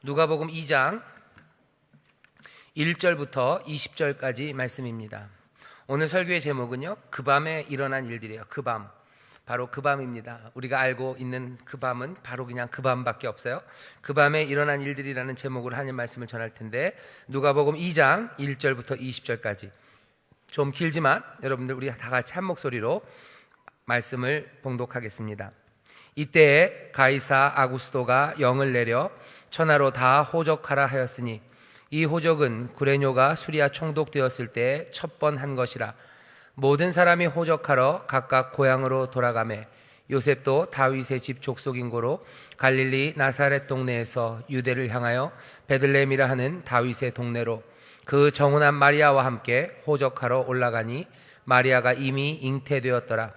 누가복음 2장 1절부터 20절까지 말씀입니다. 오늘 설교의 제목은요, 그 밤에 일어난 일들이에요. 그 밤, 바로 그 밤입니다. 우리가 알고 있는 그 밤은 바로 그냥 그 밤밖에 없어요. 그 밤에 일어난 일들이라는 제목으로 하나님 말씀을 전할 텐데, 누가복음 2장 1절부터 20절까지 좀 길지만 여러분들 우리 다 같이 한 목소리로 말씀을 봉독하겠습니다. 이때에 가이사 아구스도가 영을 내려 천하로 다 호적하라 하였으니 이 호적은 구레뇨가 수리아 총독되었을 때 첫 번 한 것이라. 모든 사람이 호적하러 각각 고향으로 돌아가매 요셉도 다윗의 집 족속인 고로 갈릴리 나사렛 동네에서 유대를 향하여 베들레헴이라 하는 다윗의 동네로 그 정혼한 마리아와 함께 호적하러 올라가니 마리아가 이미 잉태되었더라.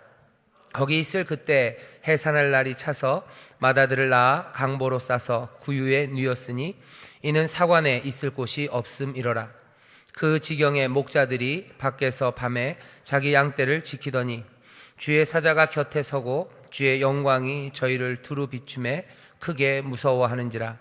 거기 있을 그때 해산할 날이 차서 마다들을 낳아 강보로 싸서 구유에 누였으니 이는 사관에 있을 곳이 없음이러라. 그 지경에 목자들이 밖에서 밤에 자기 양떼를 지키더니 주의 사자가 곁에 서고 주의 영광이 저희를 두루 비추매 크게 무서워하는지라.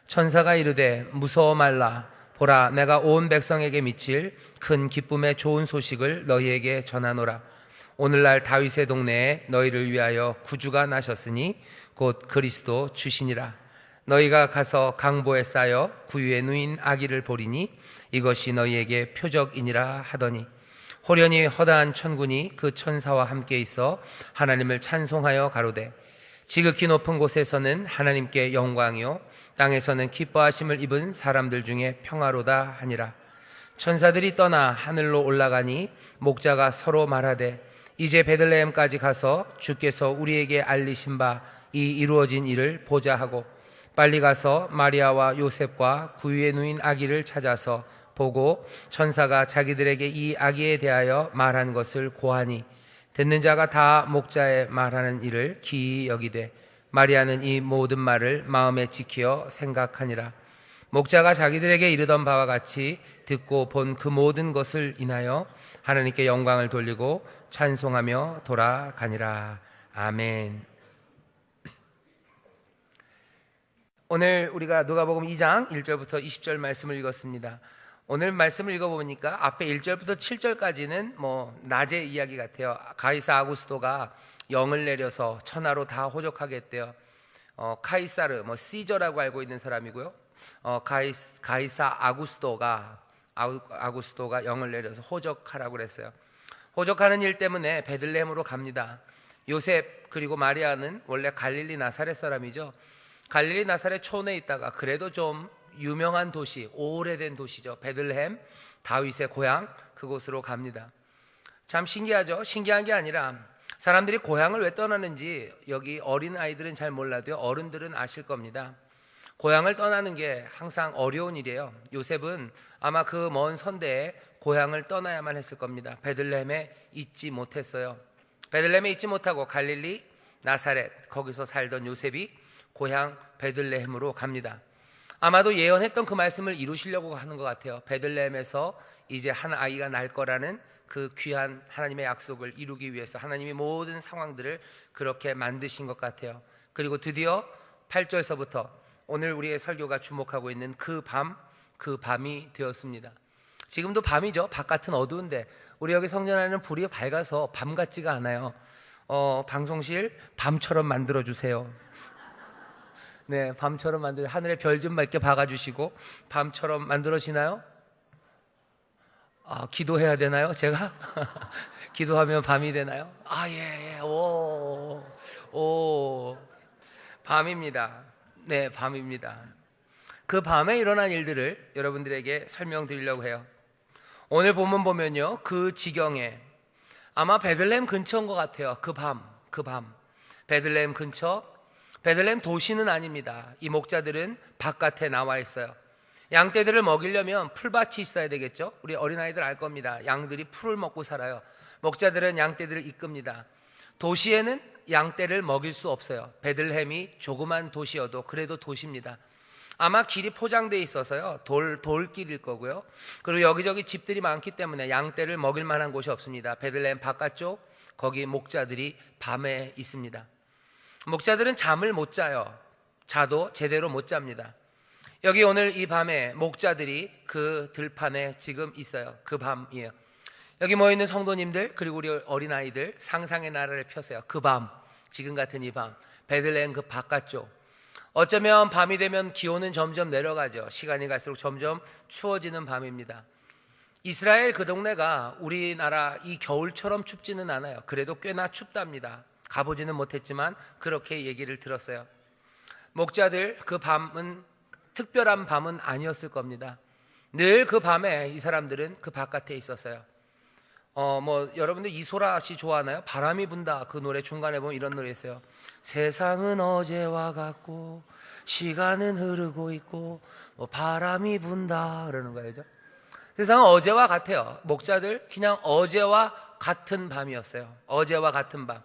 천사가 이르되 무서워 말라. 보라, 내가 온 백성에게 미칠 큰 기쁨의 좋은 소식을 너희에게 전하노라. 오늘날 다윗의 동네에 너희를 위하여 구주가 나셨으니 곧 그리스도 주시니라. 너희가 가서 강보에 쌓여 구유에 누인 아기를 보리니 이것이 너희에게 표적이니라 하더니 호련히 허다한 천군이 그 천사와 함께 있어 하나님을 찬송하여 가로되 지극히 높은 곳에서는 하나님께 영광이요 땅에서는 기뻐하심을 입은 사람들 중에 평화로다 하니라. 천사들이 떠나 하늘로 올라가니 목자가 서로 말하되 이제 베들레헴까지 가서 주께서 우리에게 알리신 바 이 이루어진 일을 보자 하고 빨리 가서 마리아와 요셉과 구유에 누인 아기를 찾아서 보고 천사가 자기들에게 이 아기에 대하여 말한 것을 고하니 듣는 자가 다 목자의 말하는 일을 기이 여기되 마리아는 이 모든 말을 마음에 지키어 생각하니라. 목자가 자기들에게 이르던 바와 같이 듣고 본 그 모든 것을 인하여 하나님께 영광을 돌리고 찬송하며 돌아가니라. 아멘. 오늘 우리가 누가복음 2장 1절부터 20절 말씀을 읽었습니다. 오늘 말씀을 읽어보니까 앞에 1절부터 7절까지는 낮의 이야기 같아요. 가이사 아구스도가 영을 내려서 천하로 다 호적하게 했대요. 카이사르, 시저라고 알고 있는 사람이고요. 가이사 아구스도가 영을 내려서 호적하라고 그랬어요. 호적하는 일 때문에 베들레헴으로 갑니다. 요셉 그리고 마리아는 원래 갈릴리 나사렛 사람이죠. 갈릴리 나사렛 촌에 있다가 그래도 좀 유명한 도시, 오래된 도시죠. 베들레헴, 다윗의 고향, 그곳으로 갑니다. 참 신기하죠. 신기한 게 아니라 사람들이 고향을 왜 떠나는지 여기 어린 아이들은 잘 몰라도요, 어른들은 아실 겁니다. 고향을 떠나는 게 항상 어려운 일이에요. 요셉은 아마 그 먼 선대에 고향을 떠나야만 했을 겁니다. 베들레헴에 있지 못했어요. 베들레헴에 있지 못하고 갈릴리 나사렛, 거기서 살던 요셉이 고향 베들레헴으로 갑니다. 아마도 예언했던 그 말씀을 이루시려고 하는 것 같아요. 베들레헴에서 이제 한 아이가 날 거라는 그 귀한 하나님의 약속을 이루기 위해서 하나님이 모든 상황들을 그렇게 만드신 것 같아요. 그리고 드디어 8절서부터 오늘 우리의 설교가 주목하고 있는 그 밤이 되었습니다. 지금도 밤이죠. 바깥은 어두운데 우리 여기 성전 안에는 불이 밝아서 밤 같지가 않아요. 방송실 밤처럼 만들어주세요. 네, 밤처럼 하늘에 별 좀 맑게 박아주시고 밤처럼 만들어지나요? 기도해야 되나요? 제가? 기도하면 밤이 되나요? 예. 밤입니다. 네, 밤입니다. 그 밤에 일어난 일들을 여러분들에게 설명드리려고 해요. 오늘 본문 보면요, 그 지경에 아마 베들레헴 근처인 것 같아요. 그 밤 베들레헴 근처. 베들레헴 도시는 아닙니다. 이 목자들은 바깥에 나와 있어요. 양떼들을 먹이려면 풀밭이 있어야 되겠죠. 우리 어린아이들 알 겁니다. 양들이 풀을 먹고 살아요. 목자들은 양떼들을 이끕니다. 도시에는 양떼를 먹일 수 없어요. 베들레헴이 조그만 도시여도 그래도 도시입니다. 아마 길이 포장되어 있어서요, 돌길일 거고요. 그리고 여기저기 집들이 많기 때문에 양떼를 먹일 만한 곳이 없습니다. 베들레헴 바깥쪽, 거기 목자들이 밤에 있습니다. 목자들은 잠을 못 자요. 자도 제대로 못 잡니다. 여기 오늘 이 밤에 목자들이 그 들판에 지금 있어요. 그 밤이에요. 여기 모여있는 성도님들 그리고 우리 어린아이들 상상의 나라를 펴세요. 그 밤, 지금 같은 이 밤, 베들레헴 그 바깥쪽. 어쩌면 밤이 되면 기온은 점점 내려가죠. 시간이 갈수록 점점 추워지는 밤입니다. 이스라엘 그 동네가 우리나라 이 겨울처럼 춥지는 않아요. 그래도 꽤나 춥답니다. 가보지는 못했지만 그렇게 얘기를 들었어요. 목자들 그 밤은 특별한 밤은 아니었을 겁니다. 늘 그 밤에 이 사람들은 그 바깥에 있었어요. 여러분들 이소라 씨 좋아하나요? 바람이 분다. 그 노래 중간에 보면 이런 노래 있어요. 세상은 어제와 같고 시간은 흐르고 있고 바람이 분다 그러는 거예요. 세상은 어제와 같아요. 목자들 그냥 어제와 같은 밤이었어요. 어제와 같은 밤.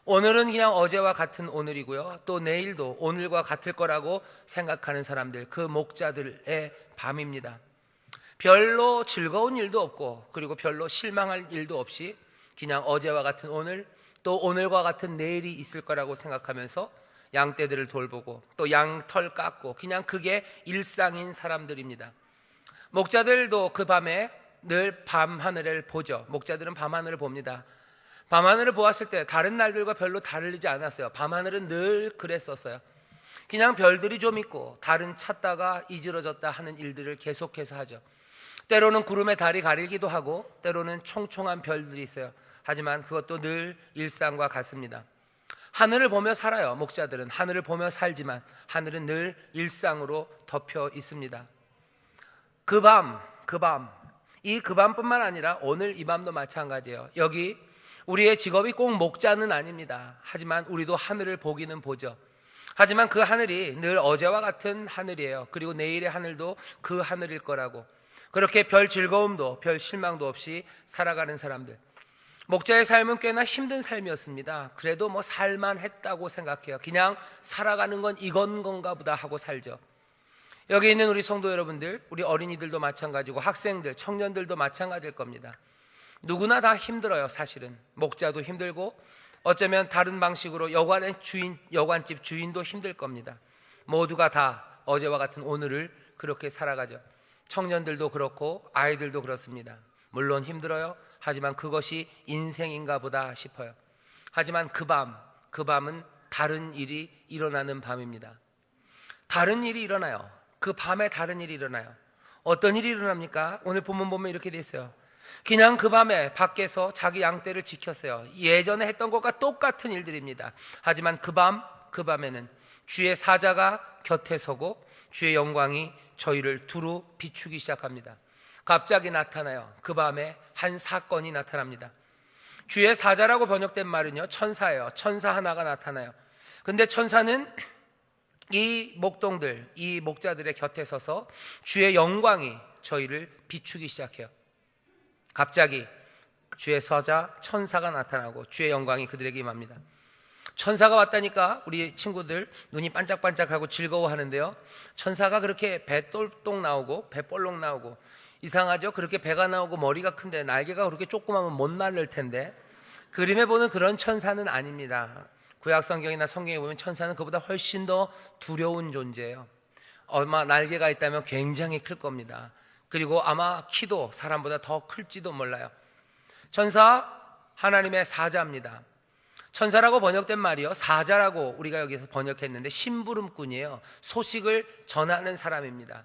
오늘은 그냥 어제와 같은 오늘이고요. 또 내일도 오늘과 같을 거라고 생각하는 사람들, 그 목자들의 밤입니다. 별로 즐거운 일도 없고 그리고 별로 실망할 일도 없이 그냥 어제와 같은 오늘, 또 오늘과 같은 내일이 있을 거라고 생각하면서 양떼들을 돌보고 또 양털 깎고 그냥 그게 일상인 사람들입니다. 목자들도 그 밤에 늘 밤하늘을 보죠. 목자들은 밤하늘을 봅니다. 밤하늘을 보았을 때 다른 날들과 별로 다르지 않았어요. 밤하늘은 늘 그랬었어요. 그냥 별들이 좀 있고 달은 찾다가 이지러졌다 하는 일들을 계속해서 하죠. 때로는 구름에 달이 가리기도 하고 때로는 총총한 별들이 있어요. 하지만 그것도 늘 일상과 같습니다. 하늘을 보며 살아요. 목자들은 하늘을 보며 살지만 하늘은 늘 일상으로 덮여 있습니다. 그 밤뿐만 아니라 오늘 이 밤도 마찬가지예요. 여기 우리의 직업이 꼭 목자는 아닙니다. 하지만 우리도 하늘을 보기는 보죠. 하지만 그 하늘이 늘 어제와 같은 하늘이에요. 그리고 내일의 하늘도 그 하늘일 거라고, 그렇게 별 즐거움도 별 실망도 없이 살아가는 사람들. 목자의 삶은 꽤나 힘든 삶이었습니다. 그래도 살만했다고 생각해요. 그냥 살아가는 건 이건 건가 보다 하고 살죠. 여기 있는 우리 성도 여러분들, 우리 어린이들도 마찬가지고 학생들, 청년들도 마찬가지일 겁니다. 누구나 다 힘들어요. 사실은 목자도 힘들고 어쩌면 다른 방식으로 여관집 주인도 힘들 겁니다. 모두가 다 어제와 같은 오늘을 그렇게 살아가죠. 청년들도 그렇고 아이들도 그렇습니다. 물론 힘들어요. 하지만 그것이 인생인가 보다 싶어요. 하지만 그 밤은 다른 일이 일어나는 밤입니다. 다른 일이 일어나요. 그 밤에 다른 일이 일어나요. 어떤 일이 일어납니까? 오늘 본문 보면 이렇게 돼 있어요. 그냥 그 밤에 밖에서 자기 양떼를 지켰어요. 예전에 했던 것과 똑같은 일들입니다. 하지만 그 밤에는 주의 사자가 곁에 서고 주의 영광이 저희를 두루 비추기 시작합니다. 갑자기 나타나요. 그 밤에 한 사건이 나타납니다. 주의 사자라고 번역된 말은요, 천사예요. 천사 하나가 나타나요. 근데 천사는 이 목자들의 곁에 서서 주의 영광이 저희를 비추기 시작해요. 갑자기 주의 사자 천사가 나타나고 주의 영광이 그들에게 임합니다. 천사가 왔다니까 우리 친구들 눈이 반짝반짝하고 즐거워하는데요, 천사가 그렇게 배 똘똘 나오고 배 볼록 나오고 이상하죠? 그렇게 배가 나오고 머리가 큰데 날개가 그렇게 조그마면 못 날릴 텐데, 그림에 보는 그런 천사는 아닙니다. 구약 성경이나 성경에 보면 천사는 그보다 훨씬 더 두려운 존재예요. 아마 날개가 있다면 굉장히 클 겁니다. 그리고 아마 키도 사람보다 더 클지도 몰라요. 천사, 하나님의 사자입니다. 천사라고 번역된 말이요, 사자라고 우리가 여기서 번역했는데 심부름꾼이에요. 소식을 전하는 사람입니다.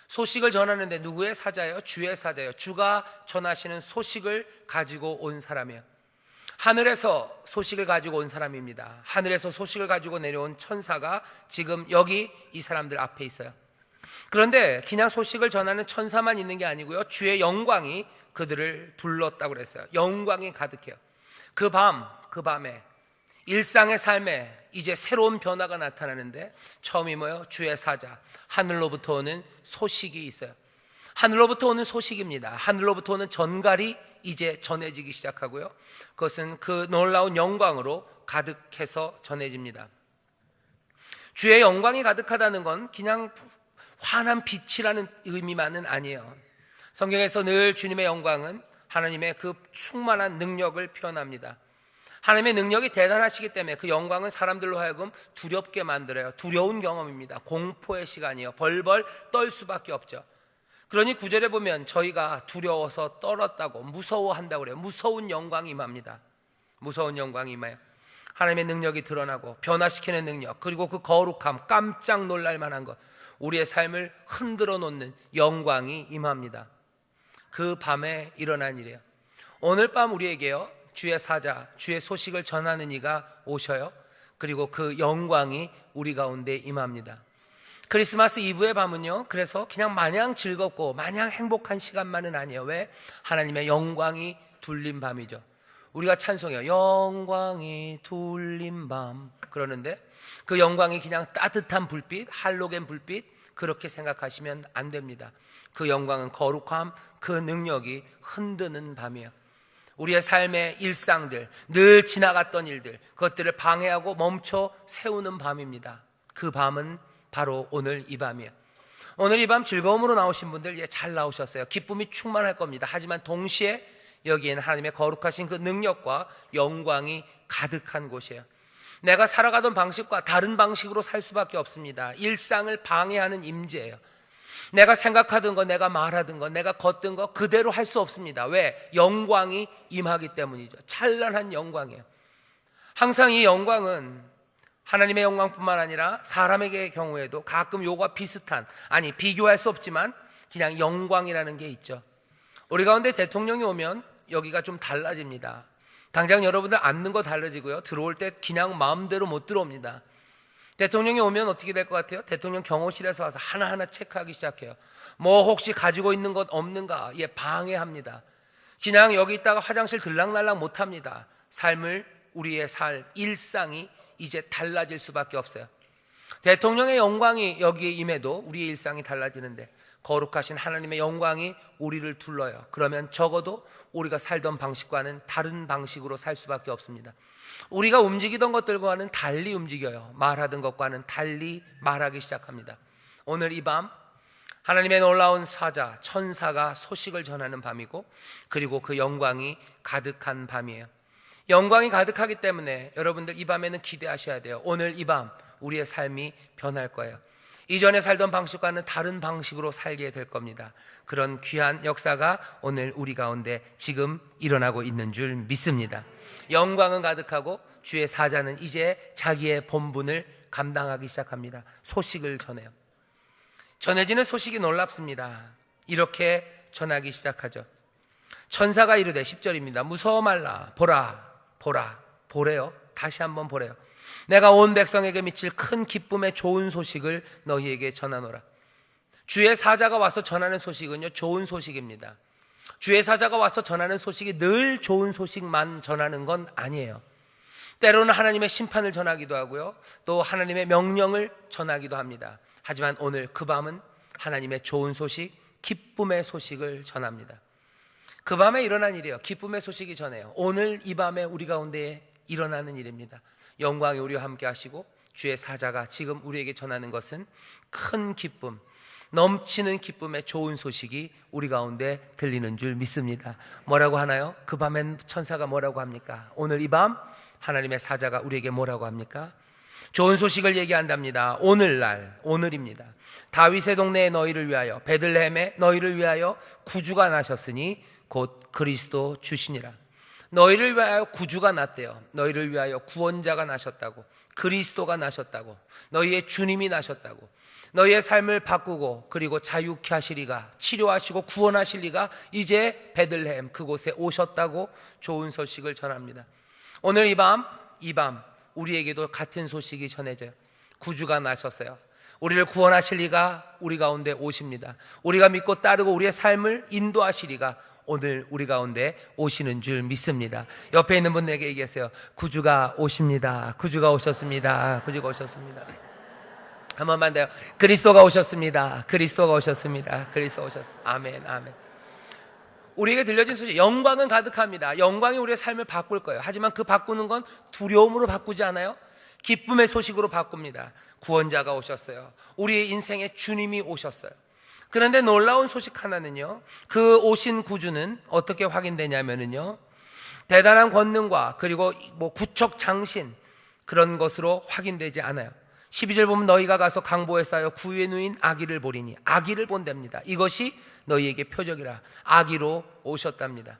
소식을 전하는데 누구의 사자예요? 주의 사자예요. 주가 전하시는 소식을 가지고 온 사람이에요. 하늘에서 소식을 가지고 온 사람입니다. 하늘에서 소식을 가지고 내려온 천사가 지금 여기 이 사람들 앞에 있어요. 그런데 그냥 소식을 전하는 천사만 있는 게 아니고요, 주의 영광이 그들을 둘렀다고 그랬어요. 영광이 가득해요. 그 밤에 일상의 삶에 이제 새로운 변화가 나타나는데, 처음이 뭐예요? 주의 사자, 하늘로부터 오는 소식이 있어요. 하늘로부터 오는 소식입니다. 하늘로부터 오는 전갈이 이제 전해지기 시작하고요, 그것은 그 놀라운 영광으로 가득해서 전해집니다. 주의 영광이 가득하다는 건 그냥 환한 빛이라는 의미만은 아니에요. 성경에서 늘 주님의 영광은 하나님의 그 충만한 능력을 표현합니다. 하나님의 능력이 대단하시기 때문에 그 영광은 사람들로 하여금 두렵게 만들어요. 두려운 경험입니다. 공포의 시간이요. 벌벌 떨 수밖에 없죠. 그러니 9절에 보면 저희가 두려워서 떨었다고, 무서워한다고 그래요. 무서운 영광이 임합니다. 무서운 영광이 임해요. 하나님의 능력이 드러나고 변화시키는 능력, 그리고 그 거룩함, 깜짝 놀랄 만한 것, 우리의 삶을 흔들어 놓는 영광이 임합니다. 그 밤에 일어난 일이에요. 오늘 밤 우리에게요, 주의 사자, 주의 소식을 전하는 이가 오셔요. 그리고 그 영광이 우리 가운데 임합니다. 크리스마스 이브의 밤은요, 그래서 그냥 마냥 즐겁고 마냥 행복한 시간만은 아니에요. 왜? 하나님의 영광이 둘린 밤이죠. 우리가 찬송해요. 영광이 둘린 밤 그러는데, 그 영광이 그냥 따뜻한 불빛, 할로겐 불빛, 그렇게 생각하시면 안 됩니다. 그 영광은 거룩함, 그 능력이 흔드는 밤이에요. 우리의 삶의 일상들, 늘 지나갔던 일들, 그것들을 방해하고 멈춰 세우는 밤입니다. 그 밤은 바로 오늘 이 밤이에요. 오늘 이 밤 즐거움으로 나오신 분들 잘 나오셨어요. 기쁨이 충만할 겁니다. 하지만 동시에 여기에는 하나님의 거룩하신 그 능력과 영광이 가득한 곳이에요. 내가 살아가던 방식과 다른 방식으로 살 수밖에 없습니다. 일상을 방해하는 임재예요. 내가 생각하던 거, 내가 말하던 거, 내가 걷던 거 그대로 할 수 없습니다. 왜? 영광이 임하기 때문이죠. 찬란한 영광이에요. 항상 이 영광은 하나님의 영광뿐만 아니라 사람에게 경우에도 가끔 요거와 비슷한, 아니 비교할 수 없지만 그냥 영광이라는 게 있죠. 우리 가운데 대통령이 오면 여기가 좀 달라집니다. 당장 여러분들 앉는 거 달라지고요, 들어올 때 그냥 마음대로 못 들어옵니다. 대통령이 오면 어떻게 될 것 같아요? 대통령 경호실에서 와서 하나하나 체크하기 시작해요. 뭐 혹시 가지고 있는 것 없는가? 방해합니다. 그냥 여기 있다가 화장실 들락날락 못합니다. 삶을, 우리의 일상이 이제 달라질 수밖에 없어요. 대통령의 영광이 여기에 임해도 우리의 일상이 달라지는데, 거룩하신 하나님의 영광이 우리를 둘러요. 그러면 적어도 우리가 살던 방식과는 다른 방식으로 살 수밖에 없습니다. 우리가 움직이던 것들과는 달리 움직여요. 말하던 것과는 달리 말하기 시작합니다. 오늘 이 밤 하나님의 놀라운 사자, 천사가 소식을 전하는 밤이고, 그리고 그 영광이 가득한 밤이에요. 영광이 가득하기 때문에 여러분들 이 밤에는 기대하셔야 돼요. 오늘 이 밤 우리의 삶이 변할 거예요. 이전에 살던 방식과는 다른 방식으로 살게 될 겁니다. 그런 귀한 역사가 오늘 우리 가운데 지금 일어나고 있는 줄 믿습니다. 영광은 가득하고 주의 사자는 이제 자기의 본분을 감당하기 시작합니다. 소식을 전해요. 전해지는 소식이 놀랍습니다. 이렇게 전하기 시작하죠. 천사가 이르되, 10절입니다. 무서워 말라. 보래요. 다시 한번 보래요. 내가 온 백성에게 미칠 큰 기쁨의 좋은 소식을 너희에게 전하노라. 주의 사자가 와서 전하는 소식은요, 좋은 소식입니다. 주의 사자가 와서 전하는 소식이 늘 좋은 소식만 전하는 건 아니에요. 때로는 하나님의 심판을 전하기도 하고요, 또 하나님의 명령을 전하기도 합니다. 하지만 오늘 그 밤은 하나님의 좋은 소식, 기쁨의 소식을 전합니다. 그 밤에 일어난 일이에요. 기쁨의 소식이 전해요. 오늘 이 밤에 우리 가운데 일어나는 일입니다. 영광이 우리와 함께 하시고 주의 사자가 지금 우리에게 전하는 것은 큰 기쁨, 넘치는 기쁨의 좋은 소식이 우리 가운데 들리는 줄 믿습니다. 뭐라고 하나요? 그 밤엔 천사가 뭐라고 합니까? 오늘 이 밤 하나님의 사자가 우리에게 뭐라고 합니까? 좋은 소식을 얘기한답니다. 오늘날, 오늘입니다. 다윗의 동네에 너희를 위하여, 베들레헴에 너희를 위하여 구주가 나셨으니 곧 그리스도 주시니라. 너희를 위하여 구주가 났대요. 너희를 위하여 구원자가 나셨다고, 그리스도가 나셨다고, 너희의 주님이 나셨다고, 너희의 삶을 바꾸고 그리고 자유케 하시리가, 치료하시고 구원하실 리가 이제 베들레헴 그곳에 오셨다고 좋은 소식을 전합니다. 오늘 이 밤 우리에게도 같은 소식이 전해져요. 구주가 나셨어요. 우리를 구원하실 리가 우리 가운데 오십니다. 우리가 믿고 따르고 우리의 삶을 인도하시리가 오늘 우리 가운데 오시는 줄 믿습니다. 옆에 있는 분에게 얘기하세요. 구주가 오십니다. 구주가 오셨습니다. 구주가 오셨습니다. 한 번만 더요. 그리스도가 오셨습니다. 그리스도가 오셨습니다. 그리스도가 오셨습니다. 아멘, 아멘. 우리에게 들려진 소식, 영광은 가득합니다. 영광이 우리의 삶을 바꿀 거예요. 하지만 그 바꾸는 건 두려움으로 바꾸지 않아요. 기쁨의 소식으로 바꿉니다. 구원자가 오셨어요. 우리의 인생에 주님이 오셨어요. 그런데 놀라운 소식 하나는요, 그 오신 구주는 어떻게 확인되냐면요, 대단한 권능과 그리고 뭐 구척 장신 그런 것으로 확인되지 않아요. 12절 보면 너희가 가서 강보에 쌓여 구유에 누인 아기를 보리니, 아기를 본답니다. 이것이 너희에게 표적이라. 아기로 오셨답니다.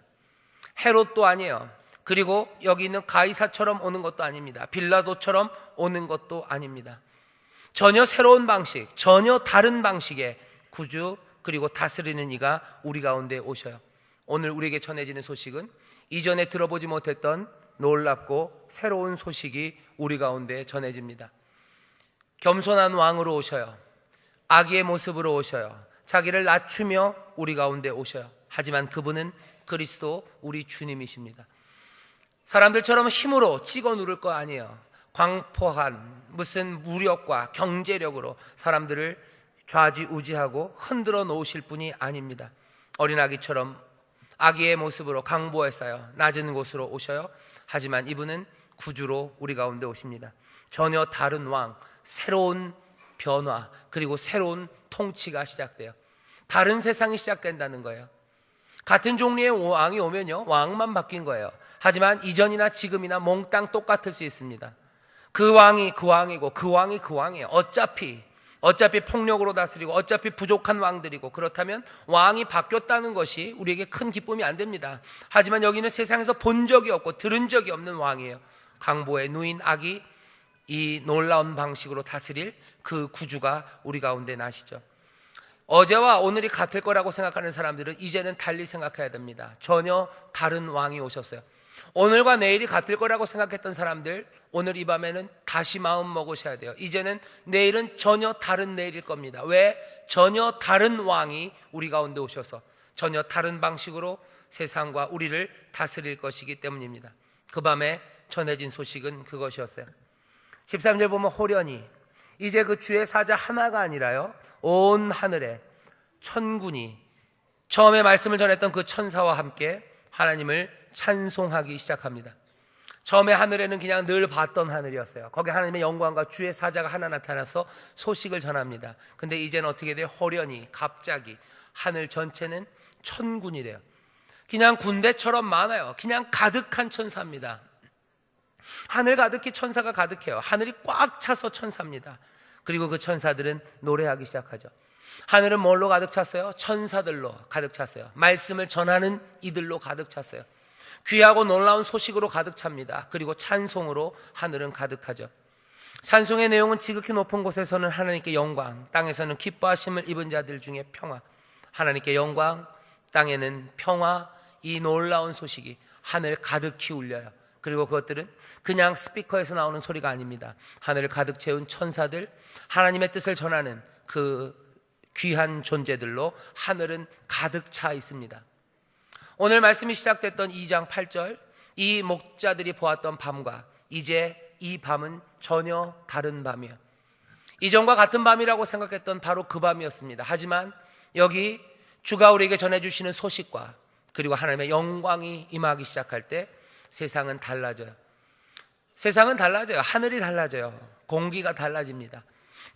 헤롯도 아니에요. 그리고 여기 있는 가이사처럼 오는 것도 아닙니다. 빌라도처럼 오는 것도 아닙니다. 전혀 새로운 방식, 전혀 다른 방식의 구주 그리고 다스리는 이가 우리 가운데 오셔요. 오늘 우리에게 전해지는 소식은 이전에 들어보지 못했던 놀랍고 새로운 소식이 우리 가운데 전해집니다. 겸손한 왕으로 오셔요. 아기의 모습으로 오셔요. 자기를 낮추며 우리 가운데 오셔요. 하지만 그분은 그리스도 우리 주님이십니다. 사람들처럼 힘으로 찍어 누를 거 아니에요. 광포한 무슨 무력과 경제력으로 사람들을 좌지우지하고 흔들어 놓으실 분이 아닙니다. 어린아기처럼 아기의 모습으로 강보에 쌓여 낮은 곳으로 오셔요. 하지만 이분은 구주로 우리 가운데 오십니다. 전혀 다른 왕, 새로운 변화 그리고 새로운 통치가 시작돼요. 다른 세상이 시작된다는 거예요. 같은 종류의 왕이 오면요, 왕만 바뀐 거예요. 하지만 이전이나 지금이나 몽땅 똑같을 수 있습니다. 그 왕이 그 왕이고 그 왕이 그 왕이에요. 어차피 폭력으로 다스리고 어차피 부족한 왕들이고, 그렇다면 왕이 바뀌었다는 것이 우리에게 큰 기쁨이 안 됩니다. 하지만 여기는 세상에서 본 적이 없고 들은 적이 없는 왕이에요. 강보에 누인 아기, 이 놀라운 방식으로 다스릴 그 구주가 우리 가운데 나시죠. 어제와 오늘이 같을 거라고 생각하는 사람들은 이제는 달리 생각해야 됩니다. 전혀 다른 왕이 오셨어요. 오늘과 내일이 같을 거라고 생각했던 사람들, 오늘 이 밤에는 다시 마음 먹으셔야 돼요. 이제는 내일은 전혀 다른 내일일 겁니다. 왜? 전혀 다른 왕이 우리 가운데 오셔서 전혀 다른 방식으로 세상과 우리를 다스릴 것이기 때문입니다. 그 밤에 전해진 소식은 그것이었어요. 13절 보면 호련히, 이제 그 주의 사자 하나가 아니라요, 온 하늘에 천군이 처음에 말씀을 전했던 그 천사와 함께 하나님을 찬송하기 시작합니다. 처음에 하늘에는 그냥 늘 봤던 하늘이었어요. 거기 하나님의 영광과 주의 사자가 하나 나타나서 소식을 전합니다. 근데 이제는 어떻게 돼요? 호련히, 갑자기 하늘 전체는 천군이래요. 그냥 군대처럼 많아요. 그냥 가득한 천사입니다. 하늘 가득히 천사가 가득해요. 하늘이 꽉 차서 천사입니다. 그리고 그 천사들은 노래하기 시작하죠. 하늘은 뭘로 가득 찼어요? 천사들로 가득 찼어요. 말씀을 전하는 이들로 가득 찼어요. 귀하고 놀라운 소식으로 가득 찹니다. 그리고 찬송으로 하늘은 가득하죠. 찬송의 내용은 지극히 높은 곳에서는 하나님께 영광, 땅에서는 기뻐하심을 입은 자들 중에 평화. 하나님께 영광, 땅에는 평화. 이 놀라운 소식이 하늘 가득히 울려요. 그리고 그것들은 그냥 스피커에서 나오는 소리가 아닙니다. 하늘을 가득 채운 천사들, 하나님의 뜻을 전하는 그 귀한 존재들로 하늘은 가득 차 있습니다. 오늘 말씀이 시작됐던 2장 8절, 이 목자들이 보았던 밤과 이제 이 밤은 전혀 다른 밤이에요. 이전과 같은 밤이라고 생각했던 바로 그 밤이었습니다. 하지만 여기 주가 우리에게 전해주시는 소식과 그리고 하나님의 영광이 임하기 시작할 때 세상은 달라져요. 세상은 달라져요. 하늘이 달라져요. 공기가 달라집니다.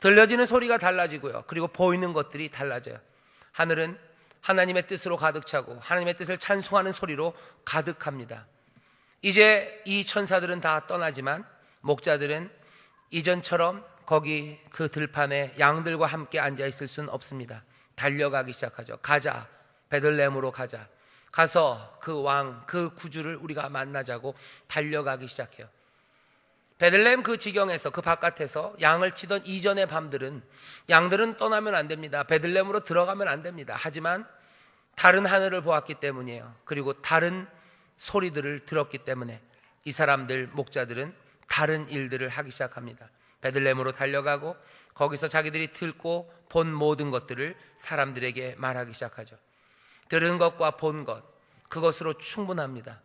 들려지는 소리가 달라지고요. 그리고 보이는 것들이 달라져요. 하늘은 하나님의 뜻으로 가득 차고 하나님의 뜻을 찬송하는 소리로 가득합니다. 이제 이 천사들은 다 떠나지만 목자들은 이전처럼 거기 그 들판에 양들과 함께 앉아 있을 수는 없습니다. 달려가기 시작하죠. 가자, 베들레헴으로 가자. 가서 그 왕, 그 구주를 우리가 만나자고 달려가기 시작해요. 베들레헴 그 지경에서, 그 바깥에서 양을 치던 이전의 밤들은 양들은 떠나면 안 됩니다. 베들레헴으로 들어가면 안 됩니다. 하지만 다른 하늘을 보았기 때문이에요. 그리고 다른 소리들을 들었기 때문에 이 사람들, 목자들은 다른 일들을 하기 시작합니다. 베들레헴으로 달려가고 거기서 자기들이 듣고 본 모든 것들을 사람들에게 말하기 시작하죠. 들은 것과 본 것, 그것으로 충분합니다.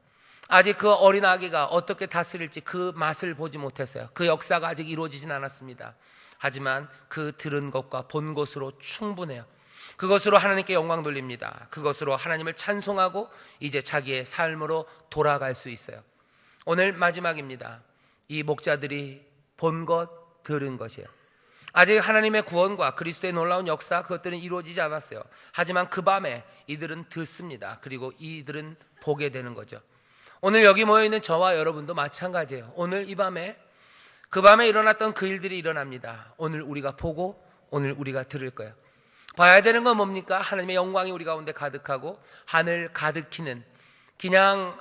아직 그 어린 아기가 어떻게 다스릴지 그 맛을 보지 못했어요. 그 역사가 아직 이루어지진 않았습니다. 하지만 그 들은 것과 본 것으로 충분해요. 그것으로 하나님께 영광 돌립니다. 그것으로 하나님을 찬송하고 이제 자기의 삶으로 돌아갈 수 있어요. 오늘 마지막입니다. 이 목자들이 본 것, 들은 것이에요. 아직 하나님의 구원과 그리스도의 놀라운 역사, 그것들은 이루어지지 않았어요. 하지만 그 밤에 이들은 듣습니다. 그리고 이들은 보게 되는 거죠. 오늘 여기 모여있는 저와 여러분도 마찬가지예요. 오늘 이 밤에 그 밤에 일어났던 그 일들이 일어납니다. 오늘 우리가 보고 오늘 우리가 들을 거예요. 봐야 되는 건 뭡니까? 하나님의 영광이 우리 가운데 가득하고 하늘 가득히는 그냥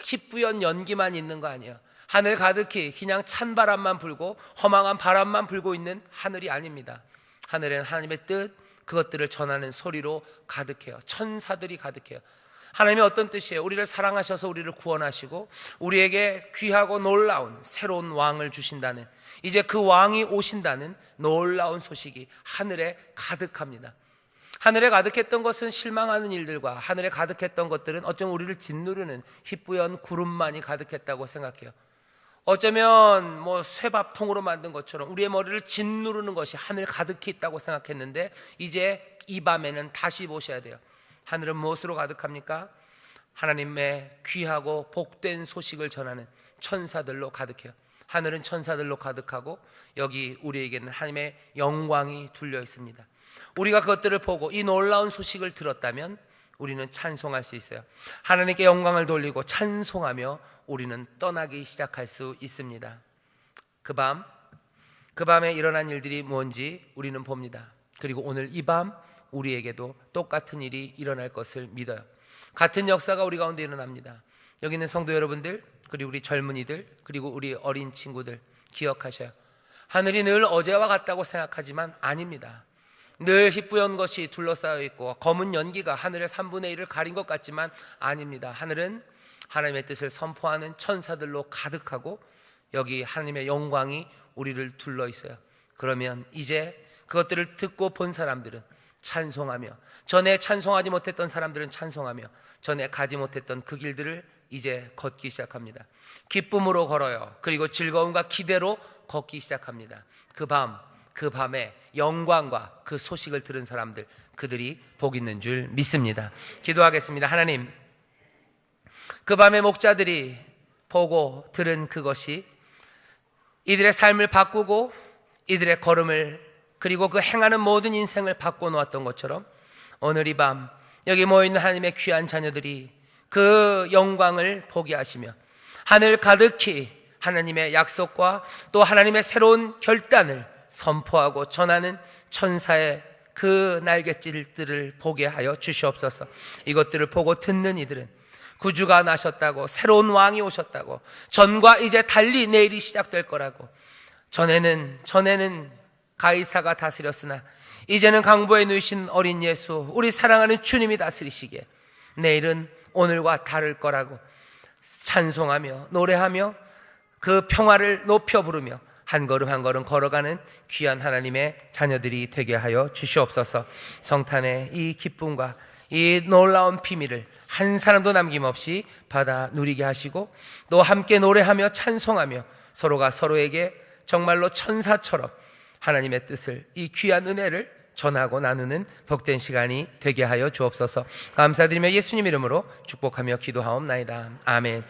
희뿌연 연기만 있는 거 아니에요. 하늘 가득히 그냥 찬바람만 불고 허망한 바람만 불고 있는 하늘이 아닙니다. 하늘에는 하나님의 뜻, 그것들을 전하는 소리로 가득해요. 천사들이 가득해요. 하나님의 어떤 뜻이에요? 우리를 사랑하셔서 우리를 구원하시고 우리에게 귀하고 놀라운 새로운 왕을 주신다는, 이제 그 왕이 오신다는 놀라운 소식이 하늘에 가득합니다. 하늘에 가득했던 것은 실망하는 일들과 하늘에 가득했던 것들은 어쩌면 우리를 짓누르는 희뿌연 구름만이 가득했다고 생각해요. 어쩌면 쇠밥통으로 만든 것처럼 우리의 머리를 짓누르는 것이 하늘 가득히 있다고 생각했는데, 이제 이 밤에는 다시 보셔야 돼요. 하늘은 무엇으로 가득합니까? 하나님의 귀하고 복된 소식을 전하는 천사들로 가득해요. 하늘은 천사들로 가득하고 여기 우리에게는 하나님의 영광이 둘려 있습니다. 우리가 그것들을 보고 이 놀라운 소식을 들었다면 우리는 찬송할 수 있어요. 하나님께 영광을 돌리고 찬송하며 우리는 떠나기 시작할 수 있습니다. 그 밤에 일어난 일들이 뭔지 우리는 봅니다. 그리고 오늘 이 밤 우리에게도 똑같은 일이 일어날 것을 믿어요. 같은 역사가 우리 가운데 일어납니다. 여기 있는 성도 여러분들, 그리고 우리 젊은이들, 그리고 우리 어린 친구들 기억하셔요. 하늘이 늘 어제와 같다고 생각하지만 아닙니다. 늘 희뿌연 것이 둘러싸여 있고 검은 연기가 하늘의 3분의 1을 가린 것 같지만 아닙니다. 하늘은 하나님의 뜻을 선포하는 천사들로 가득하고 여기 하나님의 영광이 우리를 둘러 있어요. 그러면 이제 그것들을 듣고 본 사람들은 찬송하며, 전에 찬송하지 못했던 사람들은 찬송하며 전에 가지 못했던 그 길들을 이제 걷기 시작합니다. 기쁨으로 걸어요. 그리고 즐거움과 기대로 걷기 시작합니다. 그 밤에 영광과 그 소식을 들은 사람들, 그들이 복 있는 줄 믿습니다. 기도하겠습니다. 하나님, 그 밤에 목자들이 보고 들은 그것이 이들의 삶을 바꾸고 이들의 걸음을, 그리고 그 행하는 모든 인생을 바꿔놓았던 것처럼 오늘 이 밤 여기 모여있는 하나님의 귀한 자녀들이 그 영광을 보게 하시며 하늘 가득히 하나님의 약속과 또 하나님의 새로운 결단을 선포하고 전하는 천사의 그 날갯짓들을 보게 하여 주시옵소서. 이것들을 보고 듣는 이들은 구주가 나셨다고, 새로운 왕이 오셨다고, 전과 이제 달리 내일이 시작될 거라고, 전에는 가이사가 다스렸으나 이제는 강보에 누이신 어린 예수, 우리 사랑하는 주님이 다스리시기에 내일은 오늘과 다를 거라고 찬송하며 노래하며 그 평화를 높여 부르며 한 걸음 한 걸음 걸어가는 귀한 하나님의 자녀들이 되게 하여 주시옵소서. 성탄의 이 기쁨과 이 놀라운 비밀을 한 사람도 남김없이 받아 누리게 하시고 또 함께 노래하며 찬송하며 서로가 서로에게 정말로 천사처럼 하나님의 뜻을, 이 귀한 은혜를 전하고 나누는 복된 시간이 되게 하여 주옵소서. 감사드리며 예수님 이름으로 축복하며 기도하옵나이다. 아멘.